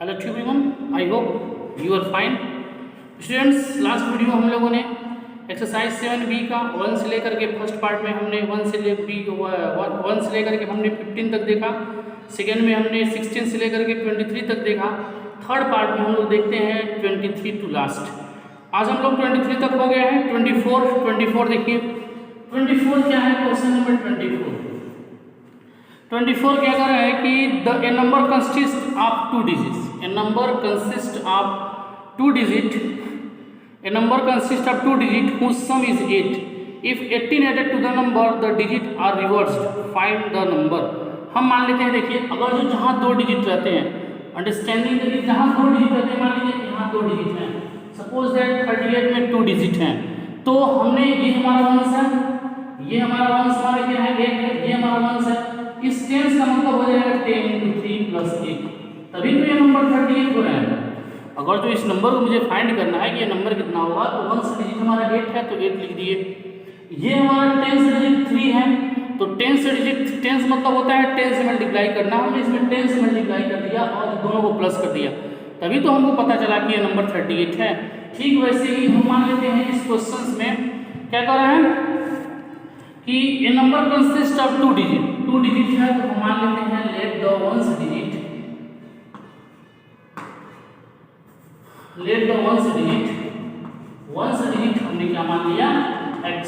Hello to everyone, I hope you are fine. Students, last video हम लोगों ने exercise 7B का 1 से लेकर के फर्स्ट पार्ट में हमने 1 से लेकर के हमने 15 तक देखा। सेकेंड में हमने 16 से लेकर के 23 तक देखा। थर्ड पार्ट में हम लोग देखते हैं 23 टू लास्ट। आज हम लोग 23 तक हो गए हैं। 24 देखिए। 24 क्या है? क्वेश्चन नंबर 24 क्या कर रहा है कि a number consist of 2 digits. A number consist of 2 digit. A number consist of 2 digit whose sum is 8. If 18 added to the number, the digit are reversed. Find the number. हम मान लेते हैं, देखिए, अगर जो जहाँ 2 डिजिट रहते हैं, अंडरस्टैंडिंग देखिए, जहाँ 2 डिजिट रहते हैं, मान लीजिए यहाँ 2 डिजिट हैं, सपोज दैट 38 में 2 डिजिट हैं, तो हमने ये हमारा वंश है, ये हमारा वंश हमारा क्या है? 1 है, ये हमारा वंश है। इस टेंस का मतलब हो जाएगा 10 × 3 + 1, तभी तो ये नंबर 38 हो रहा है। अगर जो इस नंबर को मुझे फाइंड करना है कि ये नंबर कितना होगा, तो वंश डिजिट हमारा 8 है, तो 8 लिख दिए। ये हमारा 10 डिजिट 3 है, तो 10 डिजिट 10 मतलब होता है 10 से मल्टीप्लाई करना। हमने इसमें 10 से मल्टीप्लाई कर दिया और दोनों को प्लस कर दिया, तभी तो हमको पता चला कि ये नंबर 38 है। ठीक वैसे ही हम मान लेते हैं इस क्वेश्चन में क्या कर रहे हैं कि a number consist of 2 digit. 2 digit है, तो हम मान लेते हैं लेट द वंस डिजिट हमने क्या मान लिया? x।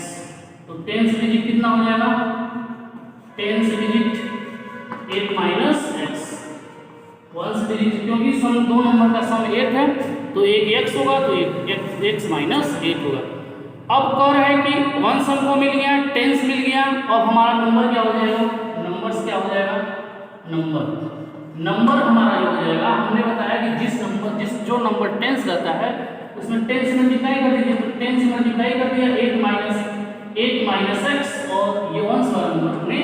तो 10 डिजिट कितना हो जाएगा? 10 डिजिट 8 - x। वंस डिजिट, क्योंकि सम दो नंबर का सम 8 है, तो एक x होगा, तो एक x - 8 होगा। अब कह रहा है कि वंस हमको मिल गया, 10 मिल गया, और हमारा नंबर क्या हो जाएगा? नंबर्स क्या हो जाएगा? नंबर हमारा ये हो जाएगा। हमने बताया कि जो नंबर 10 रहता है उसमें 10 से मल्टीप्लाई कर दीजिए, तो 10 से मल्टीप्लाई कर दिया 8 - x, और ये वंस वाला नंबर हमने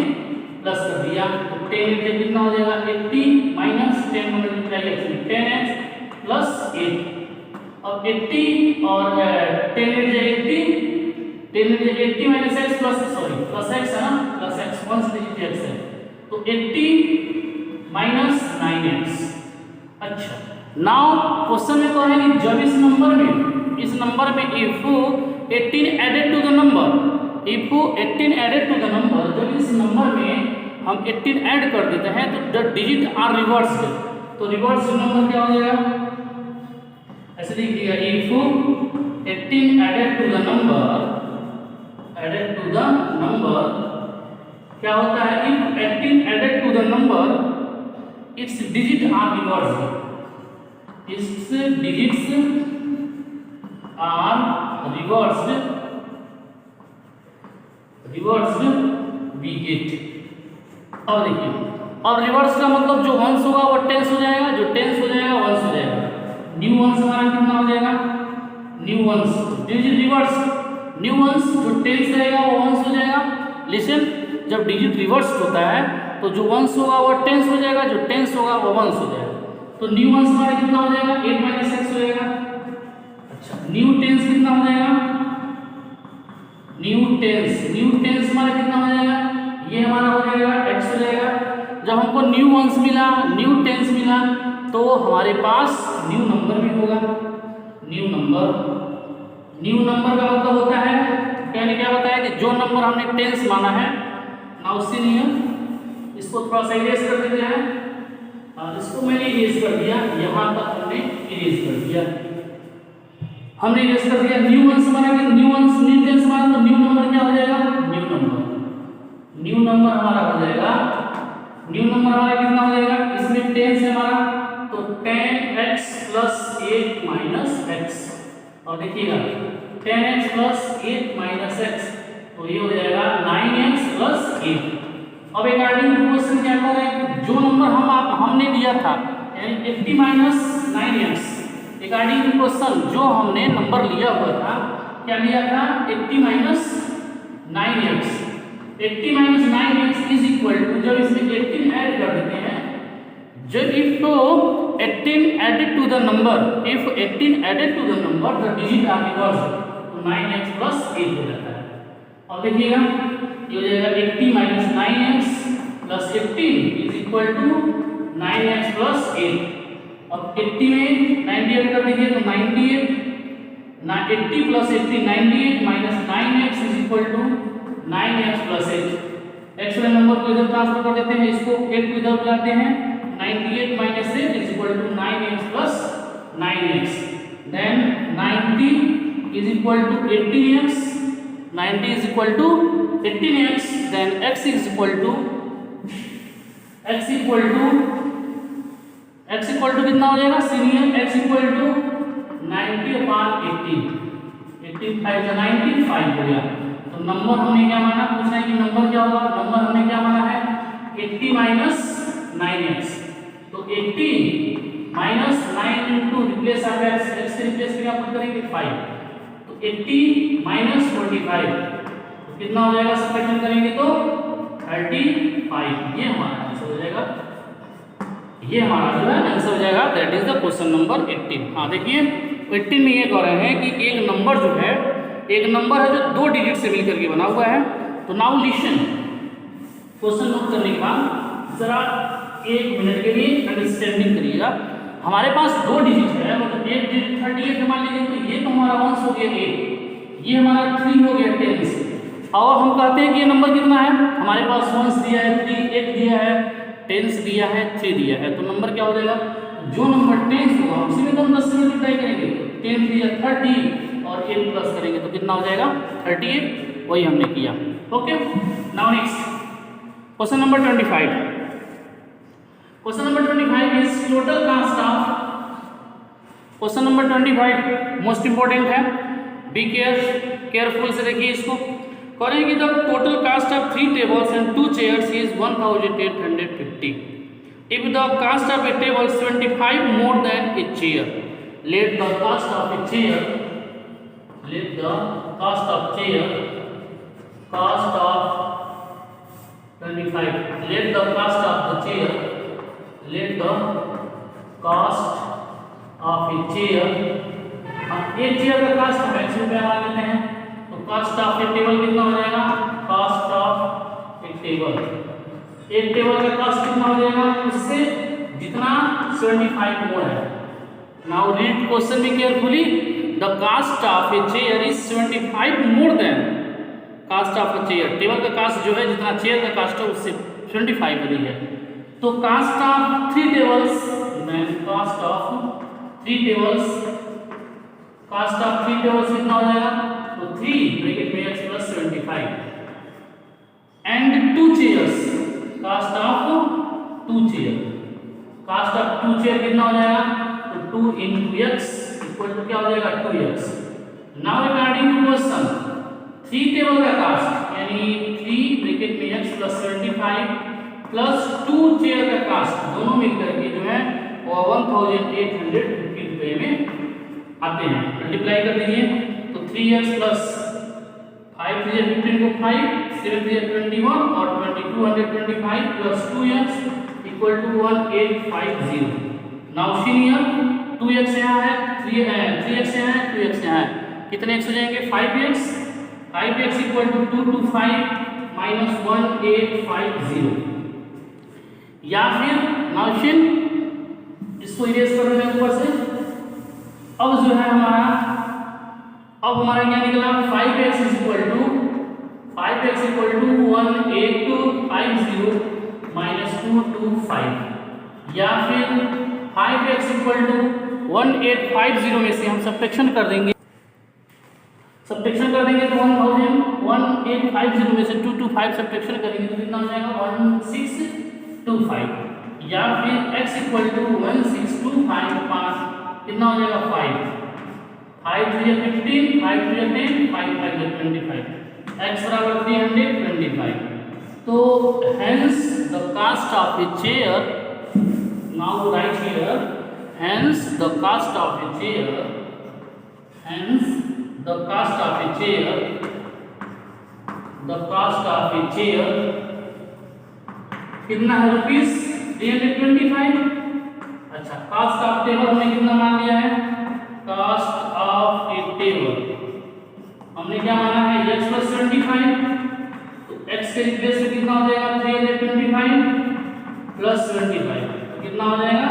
प्लस कर दिया, तो 10 के कितना हो जाएगा? 80 - 10 का मल्टीप्लाई एक्चुअली 10x + 8। अब 80 और 10 × 80 -x प्लस x है ना, plus x, ones digit x है, तो 80 - 9x। अच्छा, नाउ क्वेश्चन में कह रहे हैं कि जब इस नंबर में if 18 added to the number, जब इस नंबर में हम 18 ऐड कर देते हैं, तो द डिजिट आर रिवर्स्ड। तो रिवर्स नंबर क्या हो जाएगा? ऐसे लिखिएगा, if 18 added to the number क्या होता है? If 18 added to the number, its digit are reversed. its digits are reversed we get। और देखिए, और रिवर्स का मतलब जो वंस होगा वो टेंस हो जाएगा, जो टेंस हो जाएगा वंस हो जाएगा। न्यू वंस हमारा कितना हो जाएगा? New ones digit reverse, new ones जो टेंस रहेगा वो वंस हो जाएगा। लिसन, जब डिजिट रिवर्स होता है तो जो वंस होगा वो टेंस हो जाएगा, जो टेंस होगा वो वंस हो जाएगा। तो न्यू वंस हमारा कितना हो जाएगा? 8 - x हो जाएगा। अच्छा, न्यू टेंस कितना हो जाएगा? न्यू टेंस हमारा कितना हो जाएगा? ये हमारा हो जाएगा x हो जाएगा। जब हमको न्यू वंस मिला, न्यू टेंस मिला, तो हमारे पास न्यू नंबर भी होगा। न्यू नंबर का मतलब होता है, मैंने क्या बताया कि जो नंबर हमने टेंस माना है, नाउ सी नहीं है, इसको थोड़ा सा इरेज कर देते हैं। इसको मैंने इरेज कर दिया, यहाँ तक हमने इरेज कर दिया, न्यू वंस हमारा न्यू टेंस हमारा, तो न्यू नंबर क्या हो जाएगा? न्यू नंबर हमारा हो जाएगा। न्यू नंबर हमारा कितना हो जाएगा? इसमें टेंस है हमारा, तो 10x + 8 - x, और देखिएगा 10x + 8 - x, तो ये हो जाएगा 9x + 8। अब अकॉर्डिंग टू क्वेश्चन क्या कर रहे हैं? जो नंबर हमने दिया था, यानी 80 - 9x, अकॉर्डिंग टू क्वेश्चन जो हमने नंबर लिया हुआ था, क्या लिया था? 80 - 9x। 80 - 9x is equal to, जब इसमें 18 ऐड कर देते हैं, जब if 18 added to the number, the digit are reversed, तो 9x + 8 हो जाता है। और देखिएगा, ये हो जाएगा 80 - 9x + 18 is equal to 9x + 8। अब 80 में 90 ऐड कर दीजिए तो 98, 80 plus 80 98 minus 9x is equal to 9x plus h। x वाले नंबर को इधर ट्रांसफर कर देते हैं, इसको 8 को इधर बुलाते हैं, 98 minus h is equal to 9x plus 9x। Then 90 is equal to 18x, 90 is equal to 18x। Then x is equal to कितना हो जाएगा senior, x equal to 90 upon 18, 85 से 95 हो गया। तो नंबर हमने क्या माना, पूछा है कि नंबर क्या होगा, नंबर हमने क्या माना है 80 माइनस 9x। तो 80 माइनस 9 इंटू रिप्लेस आप x से रिप्लेस करके आप करेंगे 5, तो 80 माइनस 45 तो कितना हो जाएगा, सब्ट्रैक्शन करेंगे तो 35। ये हमारा आंसर हो जाएगा, ये हमारा जो है आंसर हो जाएगा, that is the question number 18। हाँ देखिए 18 में ये कह रहे हैं कि एक नंबर जो है, एक नंबर है जो 2 डिजिट से मिलकर के बना हुआ है। तो नाउ लिसन, क्वेश्चन नोट करने के बाद जरा 1 मिनट के लिए अंडरस्टैंडिंग करिएगा। हमारे पास 2 डिजिट है, मतलब एक डिजिट 38 मान लीजिए, तो ये तो हमारा वंश हो गया 8, ये हमारा 3 हो गया 10। और हम कहते हैं कि ये नंबर कितना है, हमारे पास वंश दिया है 3, 1 दिया है, टेंस दिया है, 3 दिया है। तो नंबर क्या हो जाएगा, जो नंबर टेंस होगा उसी में तो हम 10 से मल्टीप्लाई करेंगे, 10 दिया 30 और 8 प्लस करेंगे तो कितना हो जाएगा 38, वही हमने किया। Okay, now next question number 25। Question number 25 is total cast of, question number 25 most important है, बी केयरफुल से देखिए इसको। करेंगे the total cast of 3 tables and 2 chairs is 1850। If the cost of a table is 25 more than a chair, let the cost of a chair, cost of 25, let the cost of a chair एक chair का cast हम 100 रुपया मान लेते हैं, तो cost of a table कितना हो जाएगा, कास्ट ऑफ ए टेबल, एक टेबल का कास्ट कितना हो जाएगा, उससे जितना 75 मोर है। नाउ रीड क्वेश्चन में carefully, the cost of a chair is 75 more than cost of a chair. Table का कास्ट जो है, जितना चेयर का कास्ट है उससे 75 अधिक है। तो cost of 3 tables, then cost of 3 tables, cost of 3 tables कितना हो जाएगा, तो 3 ब्रैकेट में x plus 75 and 2 chairs, cost of 2 chair, cost of 2 chair कितना हो जाएगा, तो 2 into x इक्वल टू क्या हो जाएगा 2x। Now according to question 3 table का कास्ट यानी 3 ब्रैकेट में x प्लस 75 प्लस 2 चेयर का कास्ट, दोनों मिलकर के जो है वो 1850 रुपये में आते हैं। मल्टीप्लाई कर दीजिए तो 3x प्लस 5 3 15 को 5 7 3 21 और 2225 plus 2x equal to 1850। Now senior 2x यहाँ है, 3x यहाँ है, 2x यहाँ है, कितने x हो जाएंगे 5x इक्वल टू 225 माइनस 1850। या फिर नाउशिन इसको इरेज कर रहे हैं ऊपर से। अब जो है हमारा, अब हमारा क्या निकला 5x इक्वल टू 1850 माइनस 225, या फिर 5x इक्वल टू 1850 में से हम सब्ट्रैक्शन कर देंगे, तो 1850 में से 225 सब्ट्रैक्शन करेंगे तो कितना हो जाएगा 1625, या फिर x इक्वल टू 1625 कितना हो जाएगा 5 3 15 5 3 10 5 5 25, x बराबर 325। तो hence the cost of a chair, now write here, hence the cost of a chair, the cost of a chair कितना है रुपीस 325। अच्छा, कास्ट ऑफ टेबल हमने कितना मान लिया है, कास्ट ऑफ ए टेबल हमने क्या माना है x प्लस 75, तो x के रिप्लेस में कितना हो जाएगा 325 प्लस 75 तो कितना हो जाएगा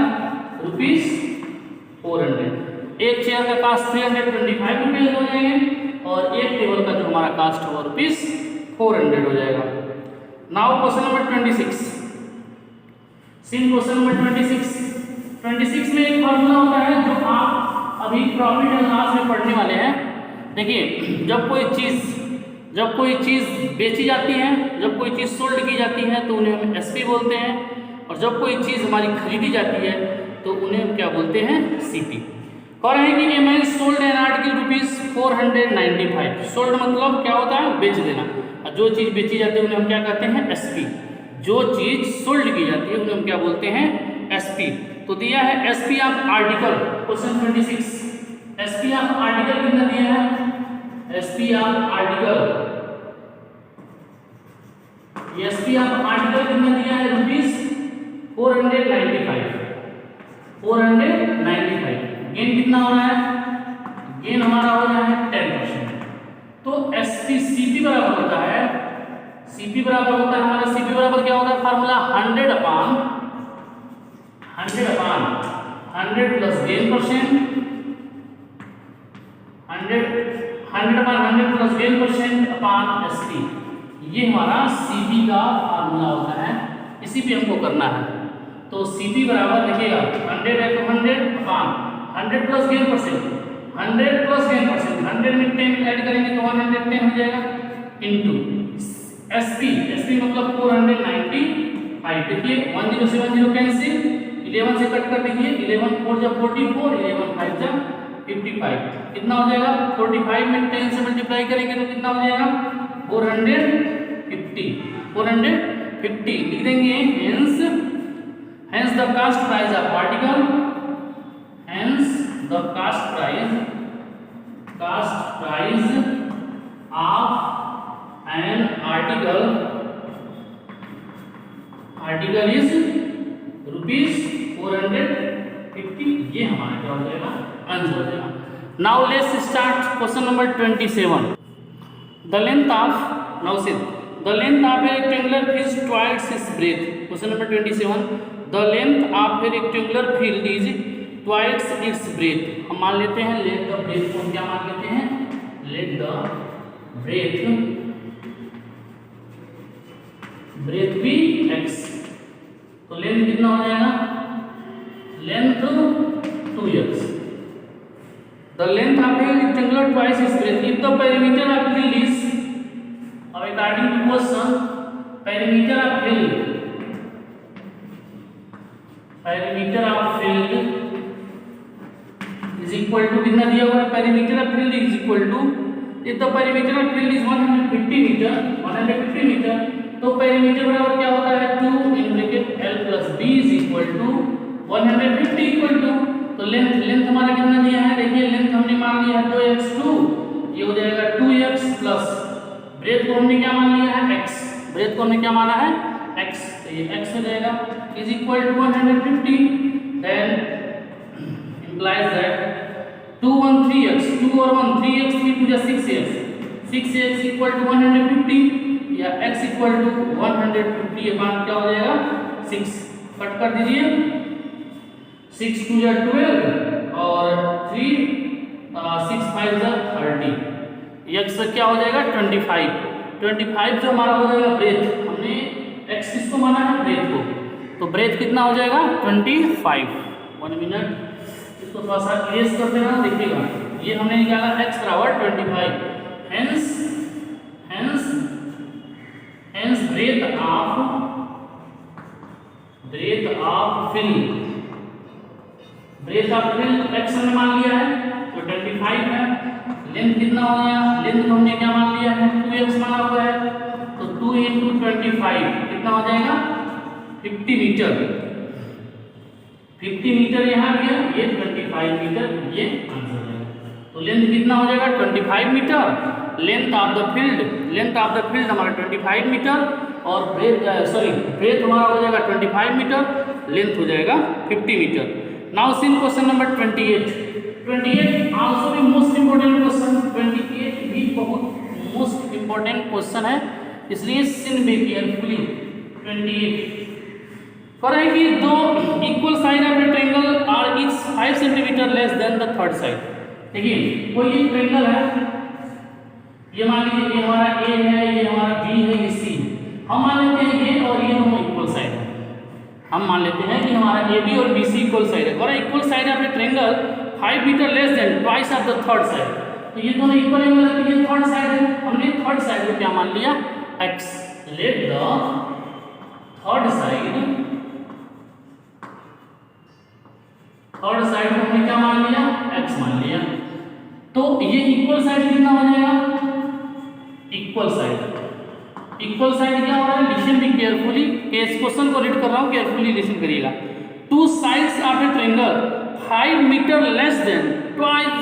रुपीस 400। एक चेयर का कास्ट 325 रुपीज हो जाएंगे और एक टेबल का जो हमारा कास्ट है वो रुपीज 400 हो जाएगा। Now question number 26। सी क्वेश्चन नंबर 26 में एक फॉर्मूला होता है जो आप अभी प्रॉफिट एंड लॉस में पढ़ने वाले हैं। देखिए, जब कोई चीज़ बेची जाती है, जब कोई चीज़ सोल्ड की जाती है तो उन्हें हम एसपी बोलते हैं, और जब कोई चीज़ हमारी खरीदी जाती है तो उन्हें हम क्या बोलते हैं, सीपी। कह रहे हैं कि a man sold an article rupees 495। Sold मतलब क्या होता है, बेच देना, और जो चीज़ बेची जाती है उन्हें हम क्या कहते हैं, एसपी। जो चीज़ सोल्ड की जाती है उन्हें हम क्या बोलते हैं, एसपी। तो दिया है SP of article, question 26। SP of article कितना दिया है, SP of article, SP of article कितना दिया है, रुपीज 495। गेन कितना हो रहा है, गेन हमारा हो रहा है 10%। तो एसपी सीपी बराबर होता है, सीपी बराबर होता है हमारा, सीपी बराबर क्या होता है, formula 100 upon 100 plus gain percent, 100 upon 100 plus gain percent upon SP. ये हमारा सीपी का फार्मूला होता है, इसी पे हमको करना है। तो सीपी बराबर देखिएगा 100 है तो 100 upon 100 plus gain percent, 100 plus gain percent, 100 में 10 ऐड करेंगे तो 110 हो जाएगा, इनटू एसपी, एसपी मतलब 495। देखिए 10 से 10 कैंसिल, 11 से कट कर दीजिए, 11 4 जब 44, 11 5 जब 55, कितना हो जाएगा, 45 में 10 से मल्टीप्लाई करेंगे तो कितना हो जाएगा, 450 लिख देंगे। hence the cost price of article, hence the cost price of an article is rupees 450। ये हमारा क्या हो जाएगा, आंसर हो जाएगा। Now let's start question number 27। The length of a rectangular field is twice its breadth। Question number 27। The length of a rectangular field is twice its breadth। हम मान लेते हैं let the breadth को क्या मान लेते हैं, let the breadth be x। तो लेंथ कितना हो जाएगा, length 2x। The length of a rectangular twice its breadth if the perimeter of field is, according to question, perimeter of field is equal to कितना दिया हुआ है, perimeter of field is equal to, if the perimeter of field is 150 metre, तो perimeter बराबर क्या होता है, 2 in bracket l plus b is equal to 150 equal to, तो लेंथ हमारा कितना दिया है, देखिए लेंथ हमने मान लिया है 2x2, ये हो जाएगा 2x प्लस ब्रेथ को हमने क्या मान लिया है, x, ब्रेथ को हमने क्या माना है, x, तो ये x हो जाएगा is equal to 150। Then implies that 2 1 3x, 2 और 1 3x, 3 2 6x इक्वल टू 150 या x इक्वल टू 150 अपॉन क्या हो जाएगा, 6, कट कर दीजिए, 6 2 या 12 और 3 6 5 जा 30, x क्या हो जाएगा 25 जो हमारा हो जाएगा ब्रेथ, हमने x किसको माना है, ब्रेथ को, तो ब्रेथ कितना हो जाएगा 25। 1 मिनट इसको थोड़ा सा इरेज कर देना, देखिएगा ये हमने निकाला x बराबर 25, hence breadth of fill x हमने मान लिया है तो 25 है। लेंथ कितना हो गया, लेंथ हमने क्या मान लिया है, 2x माना हुआ है, तो 2 into 25 कितना हो जाएगा 50 मीटर, 50 मीटर यहाँ गया, ये 25 मीटर, ये आंसर है। तो लेंथ कितना हो जाएगा 25 metre, length of the field हमारा 25 मीटर और ब्रेथ हमारा हो जाएगा 25 मीटर, लेंथ हो जाएगा 50 metre. Now seen question number 28 also भी मोस्ट इंपोर्टेंट क्वेश्चन, 28 भी बहुत मोस्ट इंपोर्टेंट क्वेश्चन है, इसलिए सिन बी केयरफुली। कह रहे हैं कि दो equal side of a triangle are each 5 centimetre less than the third side. देखिए कोई एक ट्रायंगल है, ये मान लीजिए ये हमारा ए है, ये हमारा बी है, ये सी है। हम मान लेते हैं ये और ये दोनों इक्वल साइड है। हम मान लेते हैं कि हमारा ए बी और बी सी इक्वल साइड है और equal side of a triangle 5 metre less than twice of the third side. तो ये दोनों इक्वल एंगल है, तो ये थर्ड साइड है। हमने थर्ड साइड को क्या मान लिया, x। Let the third side को हमने क्या मान लिया, x मान लिया। तो ये इक्वल साइड कितना हो जाएगा, इक्वल साइड क्या हो रहा है, लिसन भी केयरफुली, इस क्वेश्चन को रीड कर रहा हूं, केयरफुली लिसन करिएगा। Two sides of a triangle 5 metre less than twice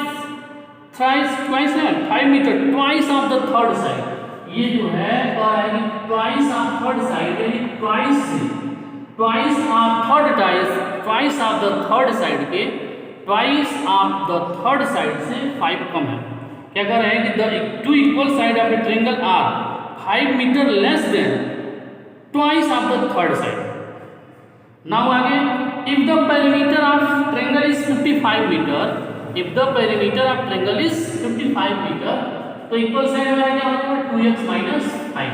5 metre twice of the third side. ये जो है ट्वाइस ऑफ थर्ड साइड, यानी twice of the third side के twice of the third side से 5 कम है। क्या कह रहे हैं कि the two equal side of a triangle are 5 metre less than twice of the third side. Now आगे, if the perimeter of triangle is 55 metre, if the perimeter of triangle is 55 meter, तो equal side वाला क्या हो जाएगा 2x minus 5।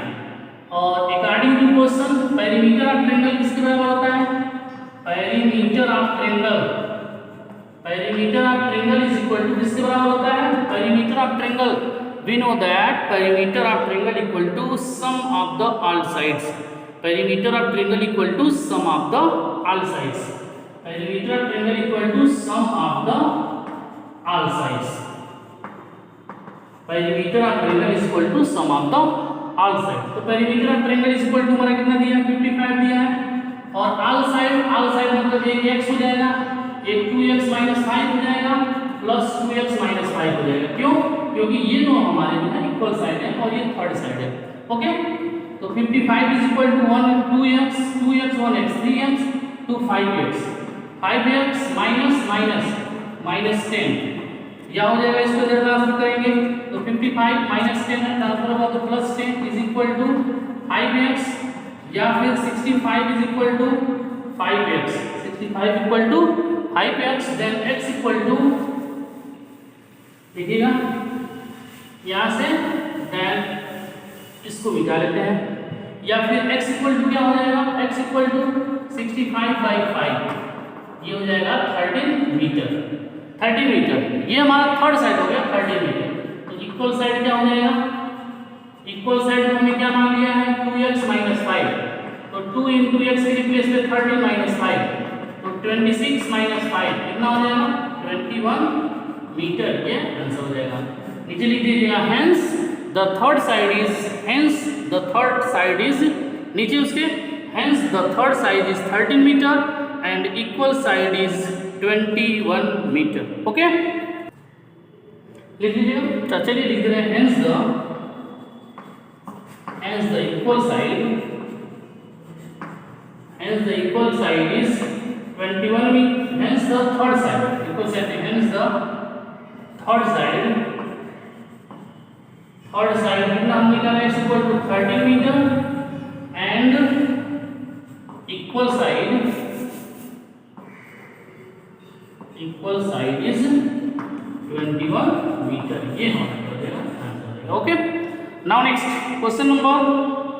और according to question perimeter of triangle किसके बराबर होता है, perimeter of triangle is equal to किसके बराबर होता है, perimeter of triangle we know that perimeter of triangle equal to sum of the all sides, perimeter of triangle equal to sum of the all sides, perimeter of triangle equal to sum of the all sides, perimeter of triangle is equal to sum of the all sides। तो perimeter of triangle is equal to हमारा कितना दिया है, 55 दिया है। और all side मतलब एक x हो जाएगा, एक 2x minus 5 हो जाएगा, प्लस 2x minus 5 हो जाएगा। क्यों, क्योंकि ये दोनों हमारे जो है इक्वल साइड है और ये थर्ड साइड है। ओके, तो 55 is equal to 1 2x 1x 3x to 5x minus 10 या हो जाएगा, इसको इधर ट्रांसफर करेंगे तो 55 minus 10 है, ट्रांसफर होगा तो plus 10 is equal to 5x, या फिर 65 is equal to 5x, 65 equal to 5x, then x equal to, देखिएगा यहाँ से then इसको मिटा लेते हैं, या फिर x इक्वल टू क्या हो जाएगा, x इक्वल टू 65/5, ये हो जाएगा 13 मीटर। ये हमारा थर्ड साइड हो गया 13 मीटर। तो इक्वल साइड क्या हो जाएगा, इक्वल साइड को हमने क्या मान लिया है 2x minus 5, तो 2 into x के रिप्लेस में 13 minus 5, तो 26 minus 5 कितना हो जाएगा 21 मीटर, ये आंसर हो जाएगा। नीचे लिख दीजिएगा hence the third side is नीचे उसके hence the third side is 13 meter and equal side is 21 meter। Okay, लिख लीजिएगा, चलिए लिख दे रहे हैं hence the equal side is 21 meter, hence the third side equal side, hence the third side कितना हम निकाल रहे हैं, equal to 13 metre and equal side is 21 metre, ये हमारा answer. Okay, now next question number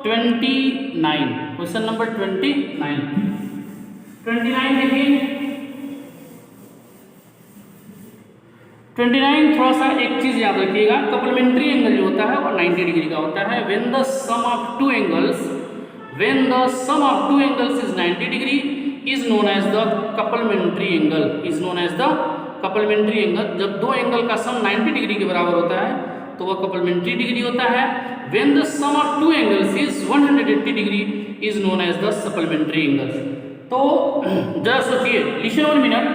29, question number 29 देखिए 29 थोड़ा सा एक चीज याद रखिएगा, कपलमेंट्री एंगल जो होता है वो 90 डिग्री का होता है। When the sum of two angles is 90 degree is known as the complementary angle. जब दो एंगल का सम 90 डिग्री के बराबर होता है तो वह कपलमेंट्री डिग्री होता है। When the sum of two angles is 180 degree is known as the supplementary angles. तो जरा सोचिए, लिसन 1 मिनट,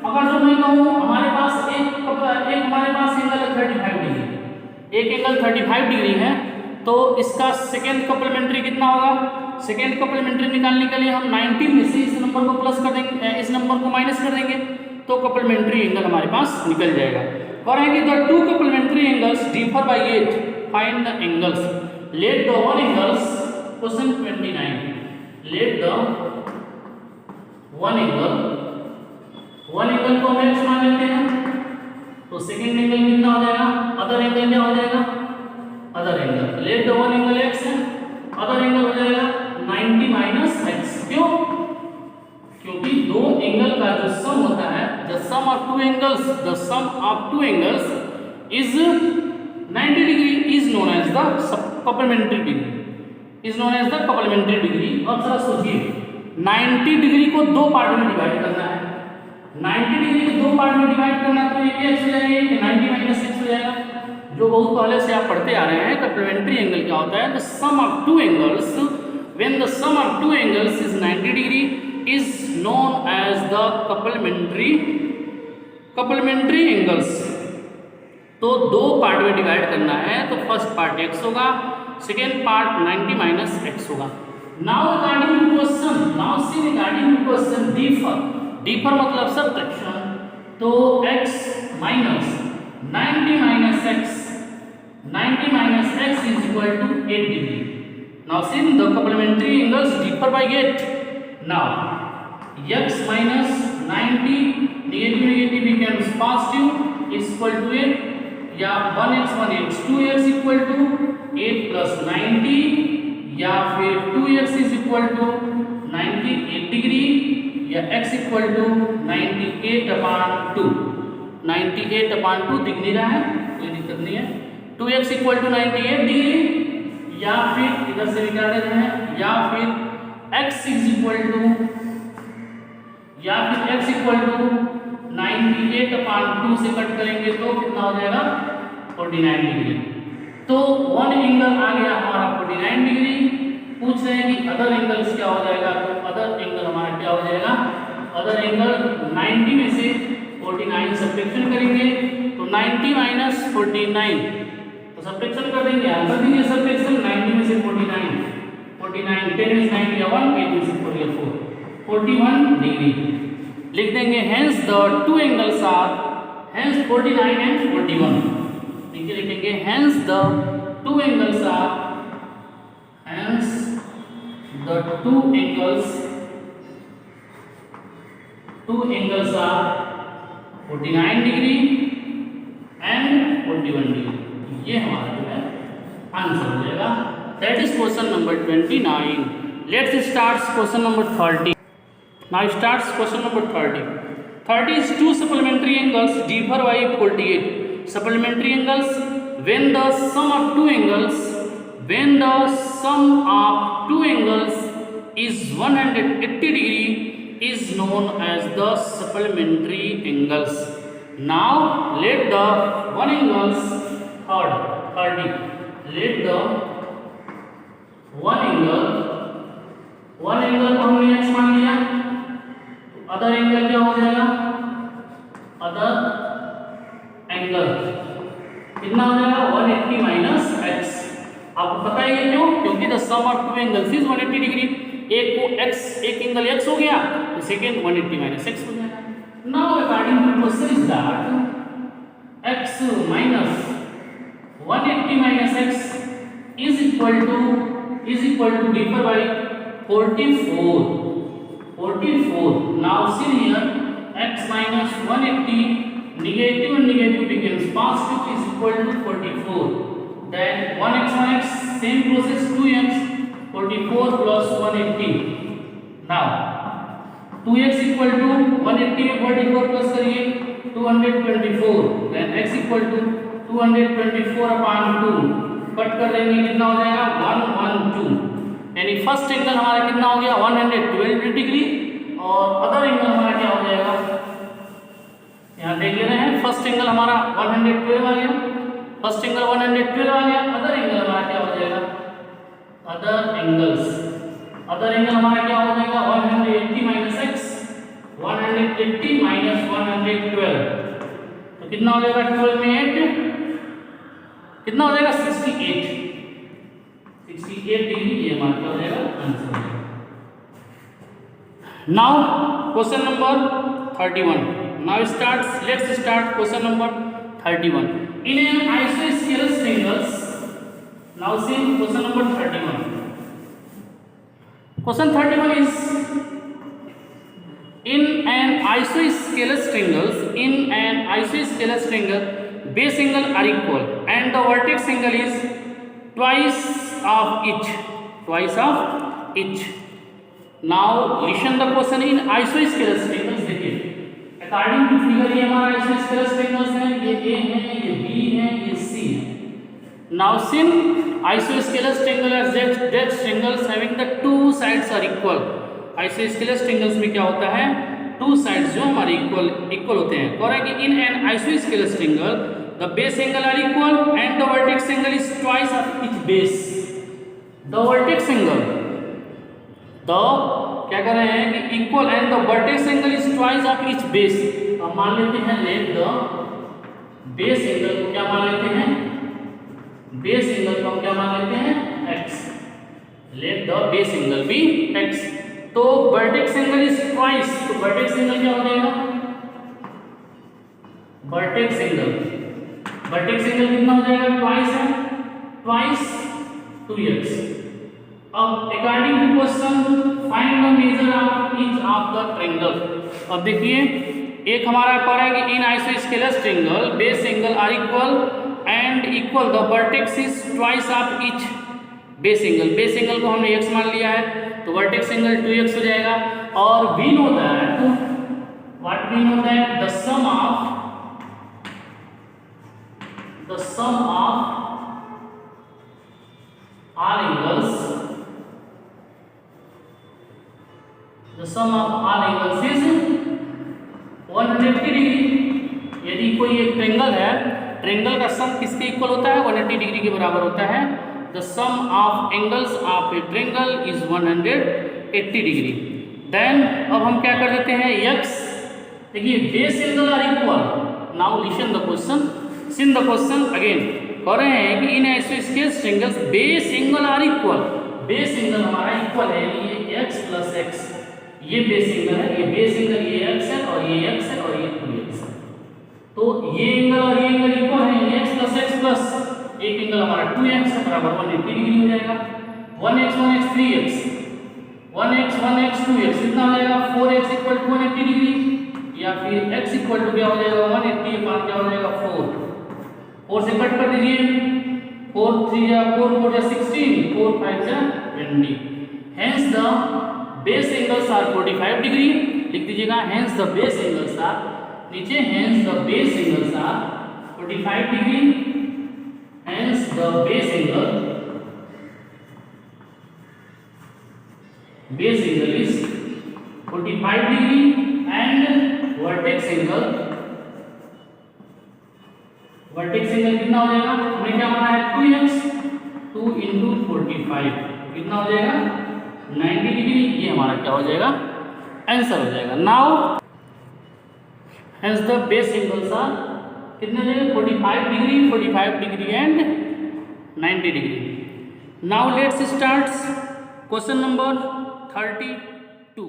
अगर जो मैं कहूँ हमारे पास एक हमारे पास एंगल 35 डिग्री, एक एंगल 35 डिग्री है, तो इसका सेकेंड कपलमेंट्री कितना होगा। सेकेंड कपलमेंट्री निकालने के लिए हम 90 में से इस नंबर को प्लस कर देंगे, इस नंबर को माइनस कर देंगे, तो कपलमेंट्री एंगल हमारे पास निकल जाएगा। और है कि the two complementary angles differ by 8, find the angles. Let the one angles, question 29, let the one angle को हम x मान लेते हैं, तो सेकेंड एंगल कितना हो जाएगा, अदर एंगल क्या हो जाएगा, other angle, late the one angle x है, अदर एंगल हो जाएगा 90 माइनस x। क्यों? क्योंकि दो एंगल का जो सम होता है, the sum of two angles is 90 degree is known as the complementary degree. अब जरा सोचिए 90 डिग्री को दो पार्ट में डिवाइड करना है, 90 डिग्री को दो पार्ट में डिवाइड करना है, तो ये x हो जाएगा, ये 90 माइनस x हो जाएगा, जो बहुत पहले से आप पढ़ते आ रहे हैं। कॉम्प्लीमेंट्री एंगल क्या होता है, the sum of two angles, when the sum of two angles is 90 degree is known as the complementary angles. तो दो पार्ट में डिवाइड करना है, तो फर्स्ट पार्ट x होगा, सेकेंड पार्ट 90 माइनस x होगा। Now regarding to question differ मतलब subtraction, तो x minus 90 minus x is equal to 8 degree. Now since the complementary angles differ by 8, now x minus 90 negative becomes positive is equal to 8, या 1x 2x equal to 8 plus 90, या फिर 2x is equal to 98 degree, या x equal to 98/2 दिख नहीं रहा है, कोई दिक्कत नहीं है। 2x equal to 98 डिग्री, या फिर इधर से निकाल देते हैं, या फिर x equal to 98/2 से कट करेंगे तो कितना हो जाएगा, 49 डिग्री। तो वन एंगल आ गया हमारा 49 डिग्री। पूछ रहे हैं कि अदर एंगल्स क्या हो जाएगा, तो अदर एंगल हमारा क्या हो जाएगा, अदर एंगल 90 में से 49 सब्ट्रैक्शन करेंगे, तो 90 माइनस 49, तो सब्ट्रैक्शन कर देंगे, कर देंगे सब्ट्रैक्शन 90 में से 49 10 में 90 या 1 8 में से 4 41 डिग्री लिख देंगे। Hence the two angles are, hence 49 and 41 लिखेंगे, hence the two angles are, hence the two angles are 49 degree and 41 degree. ये हमारा जो है आंसर हो जाएगा। That is question number 29। Let's start question number 30। Now starts question number 30। 30 is two supplementary angles differ by 48. Supplementary angles when the sum of two angles is 180 degree is known as the supplementary angles. Now let the one angles 30. Let the one angle को हमने x मान लिया, तो other angle क्या हो जाएगा, other angle कितना हो जाएगा, 180 माइनस x। आपको पता है ये क्यों, क्योंकि the sum of two angles is 180 degree. एक एंगल x हो गया, तो सेकेंड 180 माइनस x हो जाएगा। Now according to question is that x minus 180 minus x is equal to differ by 44. Now see here, x minus 180 negative and negative becomes positive is equal to 44. Then 1x same process 2x 44 plus 180. Now 2x equal to 180 में 44 plus करिए 224. Then x equal to 224/2 cut कर देंगे, कितना हो जाएगा 112। यानी first angle हमारा कितना हो गया 112 डिग्री, और अदर एंगल हमारा क्या हो जाएगा, यहाँ देख ले रहे हैं, फर्स्ट एंगल हमारा 112 आ गया, फर्स्ट एंगल 112 आ गया, अदर एंगल हमारा क्या हो जाएगा, अदर एंगल हमारा क्या हो जाएगा 180 माइनस x, 180 माइनस 112, तो कितना हो जाएगा 12 में 8 कितना हो जाएगा 68 डिग्री। ये हमारा क्या हो जाएगा answer. Now question number 31। Now let's start question number 31 in an isosceles triangles. Now see question number 31। Question 31 is in an isosceles triangle base angle are equal and the vertex angle is twice of each. Now listen the question in isosceles triangles. देखिए according to figure ये हमारा isosceles triangles है, ये A है, ये B है, ये C है. Now sin isosceles triangles that triangles having the two sides are equal. Isosceles triangles में क्या होता है, टू साइड्स जो हमारे इक्वल होते हैं. और है कि in an isosceles triangle the base angle are equal and the vertex angle is twice of each base. The vertex angle, the क्या कर रहे हैं कि equal and the vertex angle is twice of each base. अब मान लेते हैं late the base angle को क्या मान लेते हैं, बेस एंगल को हम क्या मान लेते हैं x. Let the base angle be x. तो वर्टेक्स एंगल इज ट्वाइस, तो वर्टेक्स एंगल क्या हो जाएगा, वर्टेक्स एंगल कितना हो जाएगा, ट्वाइस है, ट्वाइस 2x. अब according to question find the measure of each of the triangle. अब देखिए एक हमारा कह रहा है कि in isosceles triangle base angle are equal and equal the vertex is twice of each base angle. Base angle को हमने x मान लिया है तो वर्टेक्स एंगल 2x हो जाएगा. और we know that what we know that the sum of all angles is 180 degree. यदि कोई एक ट्रायंगल है, ट्रायंगल का सम किसके इक्वल होता है, 180 डिग्री के बराबर होता है. The sum of angles of a triangle is 180 degree. Then अब हम क्या कर देते हैं x. देखिए base angle are equal. Now listen the question, seen the question again. कह रहे हैं कि in isosceles triangles base angle are equal. Base angle हमारा इक्वल है, ये x प्लस x, ये बेस एंगल है, ये बेस एंगल ये x है और ये x है और ये 2x है. तो ये एंगल और ये एंगल इक्वल है, x प्लस x प्लस एक एंगल हमारा 2x है बराबर 180 डिग्री हो जाएगा. 1x 3x 1x 2x कितना हो जाएगा, 4x इक्वल टू 180 डिग्री. या फिर x इक्वल टू क्या हो जाएगा, 180 अपान क्या हो जाएगा 4. 4 से कट कर दीजिए, 4 3 या 4 4 या 16, 4 5 या 20. Hence the base angles are 45 degree. लिख दीजिएगा hence the base angles are, नीचे hence the base angles are 45 degree. Hence the base angle is 45 degree and vertex angle कितना हो जाएगा, हमें क्या माना है 2x 2 × 45 कितना हो जाएगा 90 डिग्री. ये हमारा क्या हो जाएगा, आंसर हो जाएगा. Now hence the base angles are कितने हो जाएगा 45 degree and 90 degree. Now let's start question number 32.